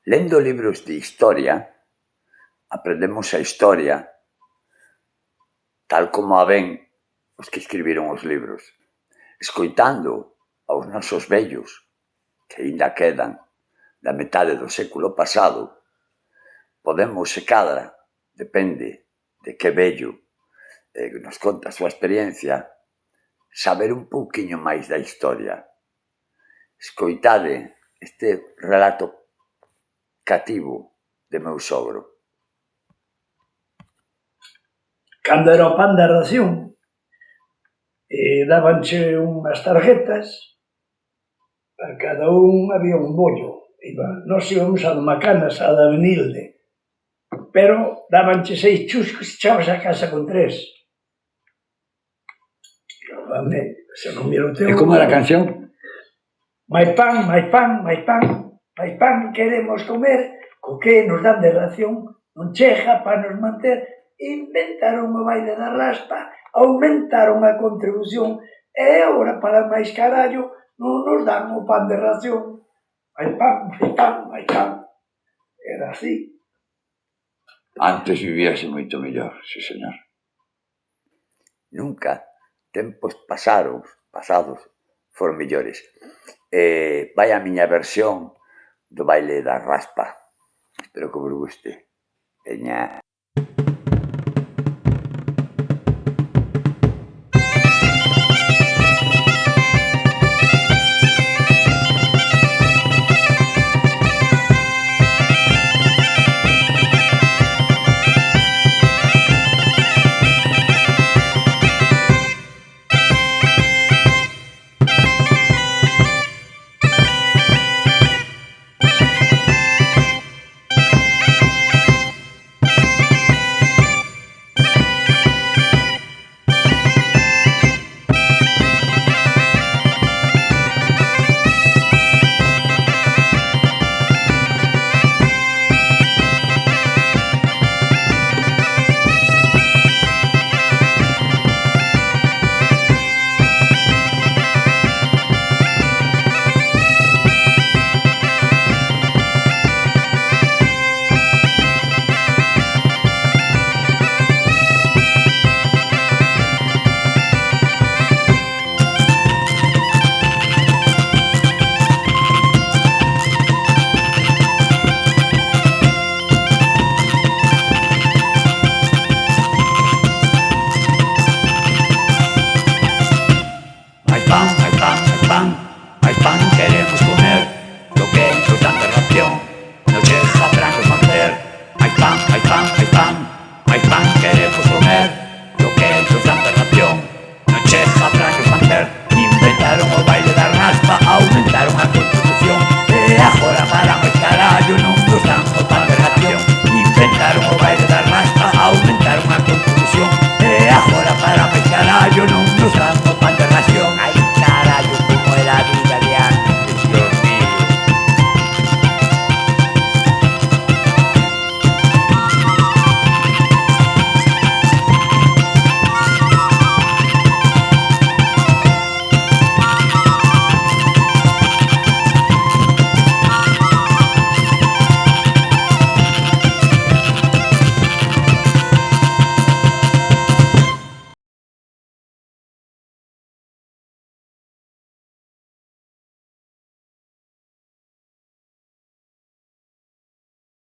Lendo libros de historia, aprendemos a historia tal como a ven os que escribiron os libros. Escoitando aos nosos vellos, que aínda quedan da metade do século pasado, podemos, se cadra, depende de que vello nos conta a súa experiencia, saber un pouquiño máis da historia. Escoitade este relato cativo de meu sogro. Cando era o pan da ración, dábanche unhas tarjetas, a cada un había un bollo. Nós íbamos a Macanas, a da Benilde, pero dábanche 6 chuscos e chavas a casa con 3. Se non miro o teu... E como era a canción? Máis pan, máis pan, máis pan, máis pan queremos comer, co que nos dan de ración, non chega para nos manter. Inventaron o baile da raspa, aumentaron a contribución e agora para máis carallo non nos dan o pan de ración. Máis pan, máis pan, máis pan. Era así. Antes vivíase moito mellor, sí, señor. Nunca tempos pasados foron mellores. Vai a miña versión do baile da raspa. Espero que vos guste. Veña.